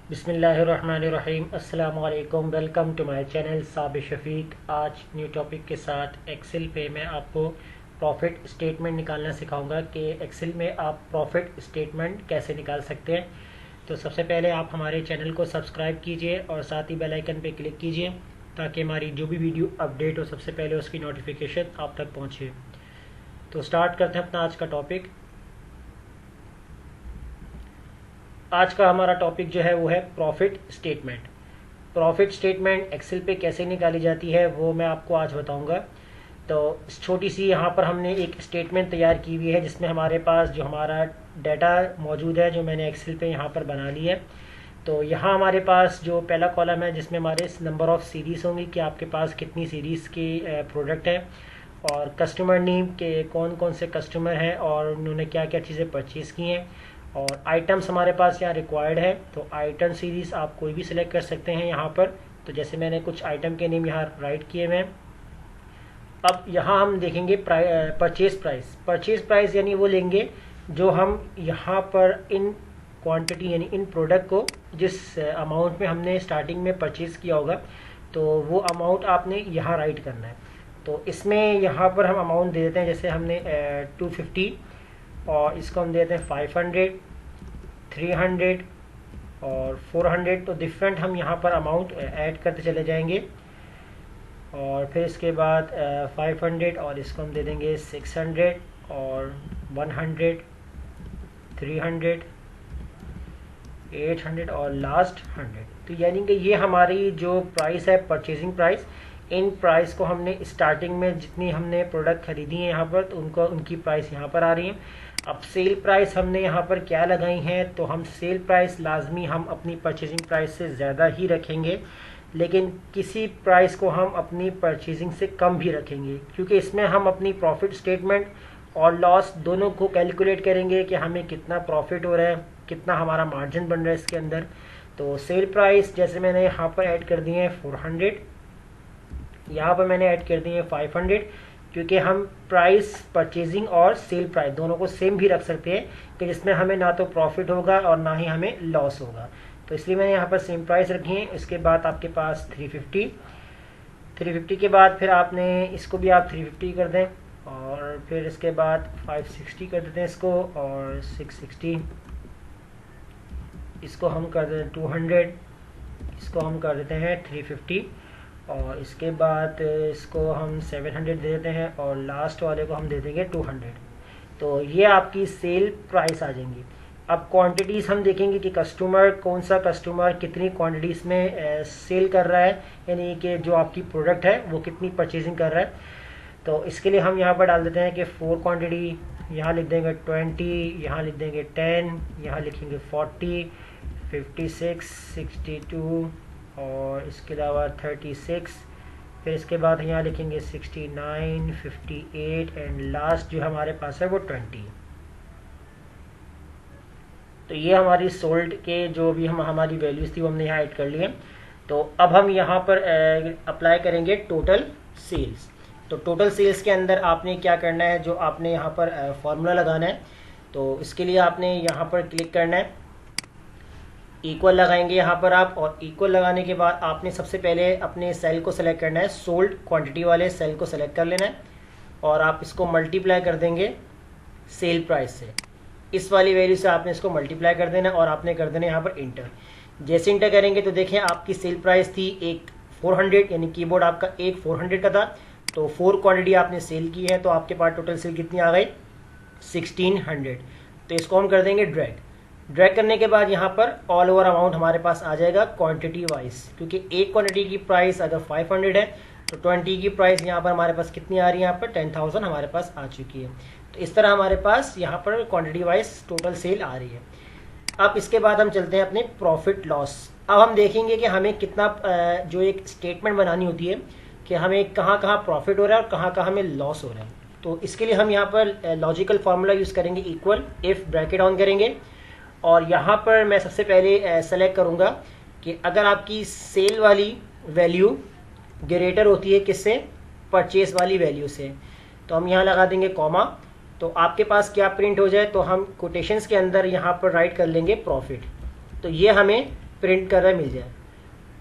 बिस्मिल्लाहिर्रहमानिर्रहीम। अस्सलाम वालेकुम। Welcome to my channel Sabir Shafiq. आज न्यू टॉपिक के साथ एक्सेल पे मैं आपको प्रॉफिट स्टेटमेंट निकालना सिखाऊंगा कि एक्सेल में आप प्रॉफिट स्टेटमेंट कैसे निकाल सकते हैं। तो सबसे पहले आप हमारे चैनल को सब्सक्राइब कीजिए और साथ ही बेल आइकन पे क्लिक कीजिए ताकि हमारी जो भी वीडियो अपडेट हो सबसे पहले उसकी नोटिफिकेशन आप तक पहुँचे। तो स्टार्ट करते हैं अपना आज का टॉपिक। आज का हमारा टॉपिक जो है वो है profit statement. Profit statement Excel पे कैसे निकाली जाती है वो मैं आपको आज बताऊंगा। तो छोटी सी यहाँ पर हमने एक स्टेटमेंट तैयार की हुई है जिसमें हमारे पास जो हमारा डाटा मौजूद है जो मैंने एक्सेल पे यहाँ पर बना ली है। तो यहाँ हमारे पास जो पहला कॉलम है जिसमें हमारे नंबर ऑफ़ सीरीज़ होंगी कि आपके पास कितनी सीरीज़ की प्रोडक्ट है, और कस्टमर नेम के कौन कौन से कस्टमर हैं और उन्होंने क्या क्या चीज़ें परचेज़ की हैं, और आइटम्स हमारे पास यहाँ रिक्वायर्ड है। तो आइटम सीरीज़ आप कोई भी सिलेक्ट कर सकते हैं यहाँ पर। तो जैसे मैंने कुछ आइटम के नेम यहाँ राइट किए हुए हैं। अब यहाँ हम देखेंगे परचेज प्राइस। परचेज प्राइस यानी वो लेंगे जो हम यहाँ पर इन क्वांटिटी यानी इन प्रोडक्ट को जिस अमाउंट में हमने स्टार्टिंग में परचेज़ किया होगा तो वो अमाउंट आपने यहाँ राइट करना है। तो इसमें यहाँ पर हम अमाउंट दे देते हैं, जैसे हमने 250 और इसको हम देते हैं 500, 300 और 400। तो डिफरेंट हम यहाँ पर अमाउंट ऐड करते चले जाएंगे। और फिर इसके बाद 500 और इसको हम दे देंगे 600 और 100, 300, 800 और लास्ट 100। तो यानी कि ये हमारी जो प्राइस है परचेजिंग प्राइस, इन प्राइस को हमने स्टार्टिंग में जितनी हमने प्रोडक्ट खरीदी है यहाँ पर तो उनकी प्राइस यहाँ पर आ रही है। अब सेल प्राइस हमने यहाँ पर क्या लगाई हैं, तो हम सेल प्राइस लाजमी हम अपनी परचेजिंग प्राइस से ज़्यादा ही रखेंगे, लेकिन किसी प्राइस को हम अपनी परचेजिंग से कम भी रखेंगे, क्योंकि इसमें हम अपनी प्रॉफिट स्टेटमेंट और लॉस दोनों को कैलकुलेट करेंगे कि हमें कितना प्रॉफिट हो रहा है, कितना हमारा मार्जिन बन रहा है इसके अंदर। तो सेल प्राइस जैसे मैंने यहाँ पर ऐड कर दिए हैं 400, यहाँ पर मैंने ऐड कर दिए हैं 500, क्योंकि हम प्राइस परचेजिंग और सेल प्राइस दोनों को सेम भी रख सकते हैं कि जिसमें हमें ना तो प्रॉफिट होगा और ना ही हमें लॉस होगा। तो इसलिए मैंने यहाँ पर सेम प्राइस रखी है। इसके बाद आपके पास 350 के बाद फिर आपने इसको भी आप 350 कर दें, और फिर इसके बाद 560 कर देते हैं इसको, और 660 इसको हम कर देते हैं 200, इसको हम कर देते हैं 350, और इसके बाद इसको हम 700 दे देते हैं, और लास्ट वाले को हम दे देंगे 200। तो ये आपकी सेल प्राइस आ जाएंगी। अब क्वांटिटीज़ हम देखेंगे कि कस्टमर कौन सा कस्टमर कितनी क्वांटिटीज़ में सेल कर रहा है, यानी कि जो आपकी प्रोडक्ट है वो कितनी परचेजिंग कर रहा है। तो इसके लिए हम यहाँ पर डाल देते हैं कि 4 क्वांटिटी, यहाँ लिख देंगे 20, यहाँ लिख देंगे 10, यहाँ लिखेंगे 40, 56, 62 और इसके अलावा 36। फिर इसके बाद यहाँ लिखेंगे 69, 58 एंड लास्ट जो हमारे पास है वो 20। तो ये हमारी सोल्ड के जो भी हमारी वैल्यूज़ थी वो हमने यहाँ ऐड कर ली है। तो अब हम यहाँ पर अप्लाई करेंगे टोटल सेल्स। तो टोटल सेल्स के अंदर आपने क्या करना है, जो आपने यहाँ पर फॉर्मूला लगाना है। तो इसके लिए आपने यहाँ पर क्लिक करना है, इक्वल लगाएंगे यहाँ पर आप, और इक्वल लगाने के बाद आपने सबसे पहले अपने सेल को सेलेक्ट करना है, सोल्ड क्वांटिटी वाले सेल को सेलेक्ट कर लेना है, और आप इसको मल्टीप्लाई कर देंगे सेल प्राइस से। इस वाली वैल्यू से आपने इसको मल्टीप्लाई कर देना और आपने कर देना यहाँ पर इंटर। जैसे इंटर करेंगे तो देखें आपकी सेल प्राइस थी एक 400, यानी कीबोर्ड आपका एक 400 का था। तो 4 क्वांटिटी आपने सेल की है, तो आपके पास टोटल सेल कितनी आ गई 1600। तो इसको हम कर देंगे ड्रैग करने के बाद यहाँ पर ऑल ओवर अमाउंट हमारे पास आ जाएगा क्वांटिटी वाइज, क्योंकि एक क्वांटिटी की प्राइस अगर 500 है तो 20 की प्राइस यहाँ पर हमारे पास कितनी आ रही है, यहाँ पर 10,000 हमारे पास आ चुकी है। तो इस तरह हमारे पास यहाँ पर क्वांटिटी वाइज टोटल सेल आ रही है। अब इसके बाद हम चलते हैं अपने प्रॉफिट लॉस। अब हम देखेंगे कि हमें कितना जो एक स्टेटमेंट बनानी होती है कि हमें कहाँ कहाँ प्रॉफिट हो रहा है और कहाँ कहाँ हमें लॉस हो रहा है। तो इसके लिए हम यहाँ पर लॉजिकल फार्मूला यूज़ करेंगे, इक्वल, इफ़ ब्रैकेट ऑन करेंगे, और यहाँ पर मैं सबसे पहले सेलेक्ट करूँगा कि अगर आपकी सेल वाली वैल्यू ग्रेटर होती है किससे, परचेस वाली वैल्यू से, तो हम यहाँ लगा देंगे कॉमा। तो आपके पास क्या प्रिंट हो जाए, तो हम कोटेशंस के अंदर यहाँ पर राइट कर लेंगे प्रॉफिट। तो ये हमें प्रिंट कर रहा है मिल जाए,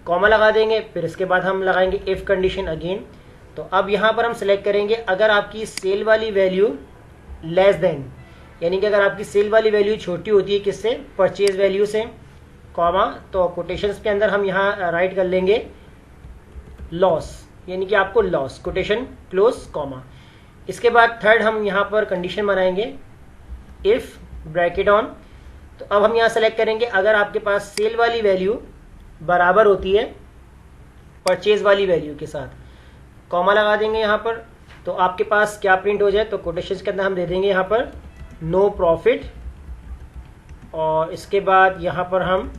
कॉमा लगा देंगे, फिर इसके बाद हम लगाएंगे इफ़ कंडीशन अगेन। तो अब यहाँ पर हम सेलेक्ट करेंगे अगर आपकी सेल वाली वैल्यू लेस देन, यानी कि अगर आपकी सेल वाली वैल्यू छोटी होती है किससे, परचेज वैल्यू से, कॉमा, तो कोटेशंस के अंदर हम यहाँ राइट कर लेंगे लॉस, यानी कि आपको लॉस, कोटेशन क्लोज, कॉमा। इसके बाद थर्ड हम यहाँ पर कंडीशन बनाएंगे इफ़ ब्रैकेट ऑन। तो अब हम यहाँ सेलेक्ट करेंगे अगर आपके पास सेल वाली वैल्यू बराबर होती है परचेज वाली वैल्यू के साथ, कॉमा लगा देंगे यहाँ पर, तो आपके पास क्या प्रिंट हो जाए, तो कोटेशंस के अंदर हम दे देंगे यहाँ पर नो प्रॉफिट, और इसके बाद यहाँ पर हम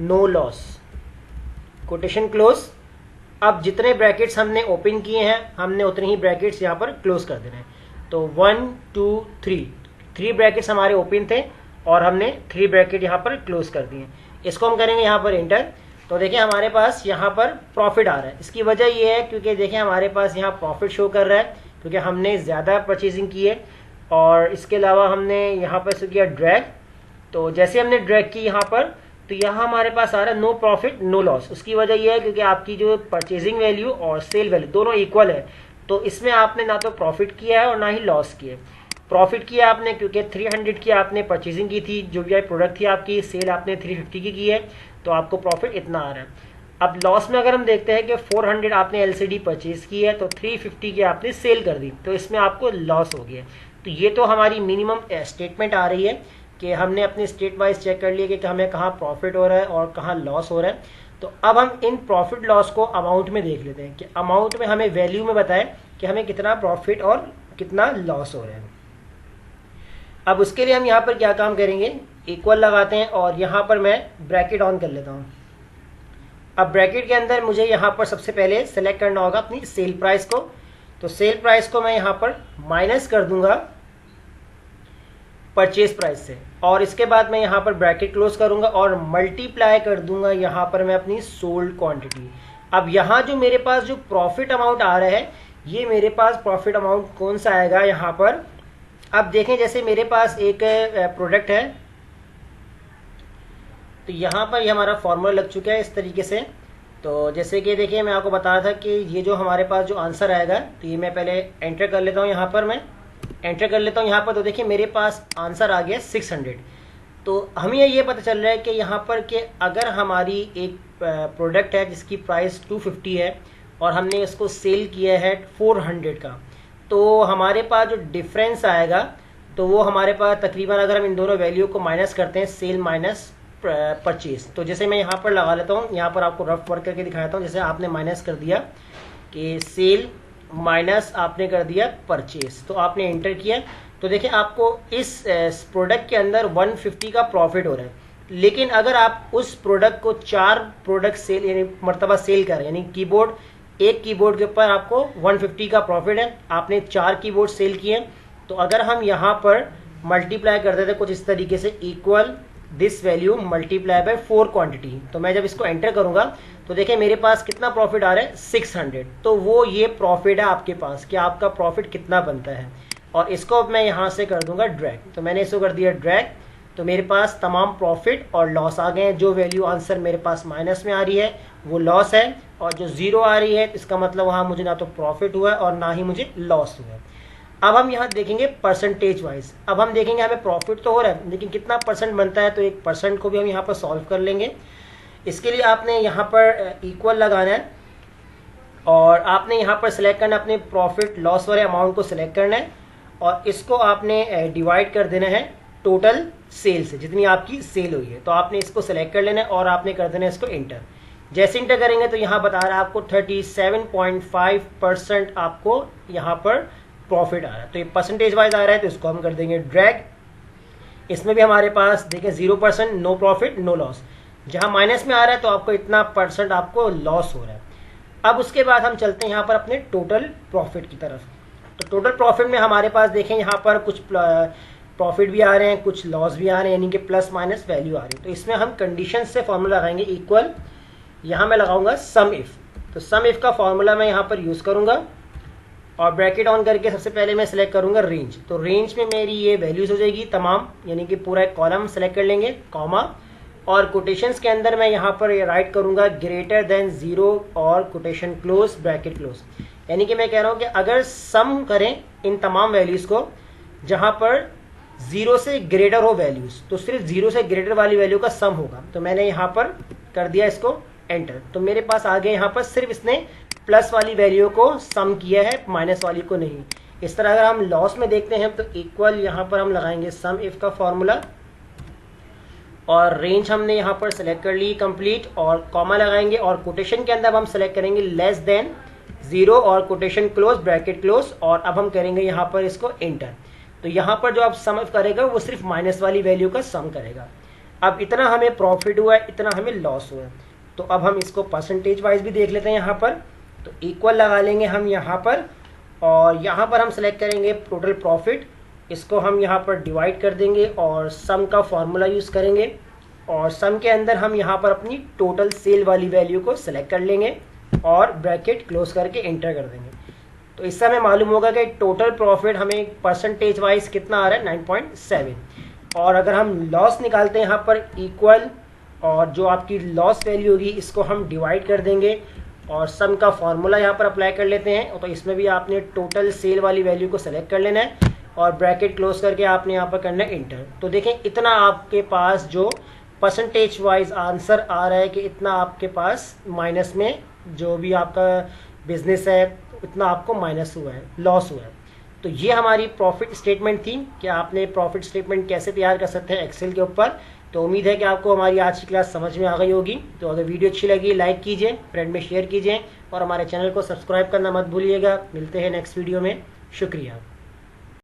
नो लॉस, कोटेशन क्लोज। अब जितने ब्रैकेट्स हमने ओपन किए हैं हमने उतने ही ब्रैकेट्स यहाँ पर क्लोज कर देने हैं। तो 1 2 3 ब्रैकेट्स हमारे ओपन थे और हमने 3 ब्रैकेट यहाँ पर क्लोज कर दिए। इसको हम करेंगे यहाँ पर इंटर। तो देखिए हमारे पास यहाँ पर प्रॉफिट आ रहा है। इसकी वजह ये है क्योंकि देखिए हमारे पास यहाँ प्रॉफिट शो कर रहा है क्योंकि हमने ज़्यादा परचेजिंग की है, और इसके अलावा हमने यहाँ पर इसको किया ड्रैग। तो जैसे हमने ड्रैग की यहाँ पर, तो यहाँ हमारे पास आ रहा है नो प्रॉफिट नो लॉस। उसकी वजह यह है क्योंकि आपकी जो परचेजिंग वैल्यू और सेल वैल्यू दोनों इक्वल है, तो इसमें आपने ना तो प्रॉफिट किया है और ना ही लॉस किया है। प्रॉफिट किया आपने क्योंकि 300 की आपने परचेजिंग की थी, जो भी प्रोडक्ट थी आपकी, सेल आपने 350 की है, तो आपको प्रॉफिट इतना आ रहा है। अब लॉस में अगर हम देखते हैं कि 400 आपने एलसीडी परचेज की है तो 350 की आपने सेल कर दी, तो इसमें आपको लॉस हो गया। तो ये तो हमारी मिनिमम स्टेटमेंट आ रही है कि हमने अपने स्टेट वाइज चेक कर लिया कि हमें कहाँ प्रॉफिट हो रहा है और कहाँ लॉस हो रहा है। तो अब हम इन प्रॉफिट लॉस को अमाउंट में देख लेते हैं कि अमाउंट में हमें वैल्यू में बताए कि हमें कितना प्रॉफिट और कितना लॉस हो रहा है। अब उसके लिए हम यहाँ पर क्या काम करेंगे, इक्वल लगाते हैं और यहाँ पर मैं ब्रैकेट ऑन कर लेता हूँ। अब ब्रैकेट के अंदर मुझे यहाँ पर सबसे पहले सेलेक्ट करना होगा अपनी सेल प्राइस को। तो सेल प्राइस को मैं यहाँ पर माइनस कर दूंगा परचेज प्राइस से, और इसके बाद मैं यहाँ पर ब्रैकेट क्लोज करूंगा और मल्टीप्लाई कर दूंगा यहाँ पर मैं अपनी सोल्ड क्वांटिटी। अब यहाँ जो मेरे पास जो प्रॉफिट अमाउंट आ रहा है, ये मेरे पास प्रॉफिट अमाउंट कौन सा आएगा यहाँ पर। अब देखें जैसे मेरे पास एक प्रोडक्ट है, तो यहाँ पर ये हमारा फॉर्मूला लग चुका है इस तरीके से। तो जैसे कि देखिए मैं आपको बता रहा था कि ये जो हमारे पास जो आंसर आएगा, तो ये मैं पहले एंटर कर लेता हूँ, यहाँ पर मैं एंटर कर लेता हूँ यहाँ पर। तो देखिए मेरे पास आंसर आ गया 600। तो हमें ये पता चल रहा है कि यहाँ पर कि अगर हमारी एक प्रोडक्ट है जिसकी प्राइस 250 है और हमने इसको सेल किया है 400 का, तो हमारे पास जो डिफरेंस आएगा तो वो हमारे पास तकरीबन, अगर हम इन दोनों वैल्यू को माइनस करते हैं, सेल माइनस परचेज, तो जैसे मैं यहाँ पर लगा लेता हूँ, यहाँ पर आपको रफ वर्क करके दिखाता हूँ। जैसे आपने माइनस कर दिया कि सेल माइनस आपने कर दिया परचेज, तो आपने एंटर किया, तो देखिए आपको इस प्रोडक्ट के अंदर 150 का प्रॉफिट हो रहा है। लेकिन अगर आप उस प्रोडक्ट को 4 प्रोडक्ट सेल यानी मरतबा सेल कर, यानी कीबोर्ड, एक कीबोर्ड के ऊपर आपको 150 का प्रॉफिट है, आपने 4 कीबोर्ड सेल किए, तो अगर हम यहाँ पर मल्टीप्लाई कर देते कुछ इस तरीके से, equal this value multiply by 4 quantity, तो मैं जब इसको एंटर करूंगा तो देखिए मेरे पास कितना प्रॉफिट आ रहा है 600। तो वो ये प्रॉफिट है आपके पास कि आपका प्रॉफिट कितना बनता है। और इसको मैं यहाँ से कर दूंगा ड्रैग, तो मैंने इसको कर दिया ड्रैग, तो मेरे पास तमाम प्रॉफिट और लॉस आ गए हैं। जो वैल्यू आंसर मेरे पास माइनस में आ रही है वो लॉस है, और जो 0 आ रही है इसका मतलब वहाँ मुझे ना तो प्रॉफिट हुआ है और ना ही मुझे लॉस हुआ है। अब हम यहाँ देखेंगे परसेंटेज वाइज। अब हम देखेंगे हमें प्रॉफिट तो हो रहा है लेकिन कितना परसेंट बनता है, तो 1% को भी हम यहाँ पर सॉल्व कर लेंगे। इसके लिए आपने यहाँ पर इक्वल लगाना है और आपने यहाँ पर सिलेक्ट करना है अपने प्रॉफिट लॉस वाले अमाउंट को सिलेक्ट करना है, और इसको आपने डिवाइड कर देना है टोटल सेल से, जितनी आपकी सेल हुई है। तो आपने इसको सिलेक्ट कर लेना है और आपने कर देना है इसको इंटर। जैसे इंटर करेंगे तो यहाँ बता रहा है आपको 37.5% आपको यहाँ पर प्रॉफिट आ रहा है। तो ये परसेंटेज वाइज आ रहा है, तो इसको हम कर देंगे ड्रैग। इसमें भी हमारे पास देखें 0%, नो प्रॉफिट नो लॉस। जहाँ माइनस में आ रहा है तो आपको इतना परसेंट आपको लॉस हो रहा है। अब उसके बाद हम चलते हैं यहाँ पर अपने टोटल प्रॉफिट की तरफ। तो टोटल प्रॉफिट में हमारे पास देखें यहाँ पर कुछ प्रॉफिट भी आ रहे हैं, कुछ लॉस भी आ रहे हैं, यानी कि प्लस माइनस वैल्यू आ रही है। तो इसमें हम कंडीशन से फॉर्मूला लगाएंगे इक्वल, यहाँ मैं लगाऊंगा सम इफ। तो सम इफ का फॉर्मूला मैं यहाँ पर यूज करूंगा। और ब्रैकेट ऑन करके सबसे पहले मैं सेलेक्ट करूंगा रेंज। तो रेंज में मेरी ये वैल्यूज हो जाएगी तमाम, यानी कि पूरा एक कॉलम सेलेक्ट कर लेंगे, कॉमा, और कोटेशंस के अंदर मैं यहाँ पर ये राइट करूंगा ग्रेटर देन 0 और कोटेशन क्लोज, ब्रैकेट क्लोज। यानी कि मैं कह रहा हूँ कि अगर सम करें इन तमाम वैल्यूज को जहाँ पर 0 से ग्रेटर हो वैल्यूज, तो सिर्फ 0 से ग्रेटर वाली वैल्यू का सम होगा। तो मैंने यहाँ पर कर दिया इसको एंटर, तो मेरे पास आ गया यहाँ पर सिर्फ इसने प्लस वाली वैल्यू को सम किया है, माइनस वाली को नहीं। इस तरह अगर हम लॉस में देखते हैं तो इक्वल यहाँ पर हम लगाएंगे सम इफ का फॉर्मूला, और रेंज हमने यहाँ पर सेलेक्ट कर ली कंप्लीट, और कॉमा लगाएंगे, और कोटेशन के अंदर हम सेलेक्ट करेंगे लेस देन 0 और कोटेशन क्लोज, ब्रैकेट क्लोज, और अब हम करेंगे यहाँ पर इसको एंटर। तो यहाँ पर जो आप सम इफ करेगा वो सिर्फ माइनस वाली वैल्यू का सम करेगा। अब इतना हमें प्रॉफिट हुआ है, इतना हमें लॉस हुआ है। तो अब हम इसको परसेंटेज वाइज भी देख लेते हैं यहाँ पर। तो इक्वल लगा लेंगे हम यहाँ पर, और यहाँ पर हम सेलेक्ट करेंगे टोटल प्रॉफिट, इसको हम यहाँ पर डिवाइड कर देंगे और सम का फॉर्मूला यूज़ करेंगे, और सम के अंदर हम यहाँ पर अपनी टोटल सेल वाली वैल्यू को सेलेक्ट कर लेंगे और ब्रैकेट क्लोज करके एंटर कर देंगे। तो इससे हमें मालूम होगा कि टोटल प्रॉफिट हमें परसेंटेज वाइज कितना आ रहा है, 9.7। और अगर हम लॉस निकालते हैं यहाँ पर इक्वल, और जो आपकी लॉस वैल्यू होगी इसको हम डिवाइड कर देंगे और सम का फॉर्मूला यहाँ पर अप्लाई कर लेते हैं। तो इसमें भी आपने टोटल सेल वाली वैल्यू को सेलेक्ट कर लेना है और ब्रैकेट क्लोज करके आपने यहाँ पर करना है इंटर। तो देखें इतना आपके पास जो परसेंटेज वाइज आंसर आ रहा है कि इतना आपके पास माइनस में जो भी आपका बिजनेस है इतना आपको माइनस हुआ है, लॉस हुआ है। तो ये हमारी प्रॉफिट स्टेटमेंट थी कि आपने प्रॉफिट स्टेटमेंट कैसे तैयार कर सकते हैं एक्सेल के ऊपर। तो उम्मीद है कि आपको हमारी आज की क्लास समझ में आ गई होगी। तो अगर वीडियो अच्छी लगी लाइक कीजिए, फ्रेंड में शेयर कीजिए, और हमारे चैनल को सब्सक्राइब करना मत भूलिएगा। मिलते हैं नेक्स्ट वीडियो में, शुक्रिया।